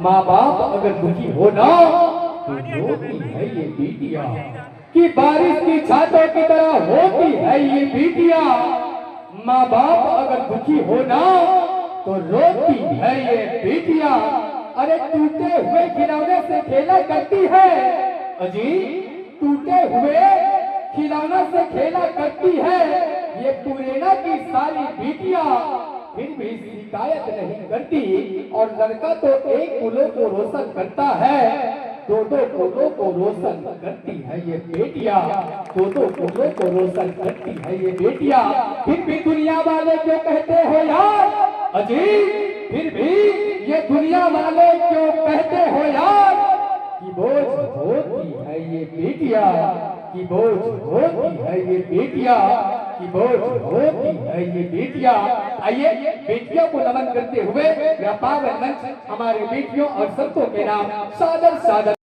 माँ बाप अगर दुखी हो ना तो रोती है ये बेटियां, कि बारिश की छातों की तरह होती है ये बेटियां। माँ बाप अगर दुखी हो ना तो रोती है ये बेटियां। अरे टूटे हुए खिलौने से खेला करती है, अजी टूटे हुए खिलौना से खेला करती है ये पुरेना की सारी बेटियां, फिर भी शिकायत नहीं करती। और लड़का तो एक कुलों को रोशन करता है, दो दो कुलों को रोशन करती है ये बेटियां, दो दो कुलों को रोशन करती है ये बेटियां। फिर भी दुनिया वाले क्यों कहते हो यार, अजी फिर भी ये दुनिया वाले क्यों कहते हो यार कि बोझ होती है ये बेटियां, कि बोझ होती है ये बेटियां, कि बोझ होती है ये बेटियां। आइए बेटियों को नमन करते हुए यह पावन मंच हमारे बेटियों और संतों के नाम सादर सादर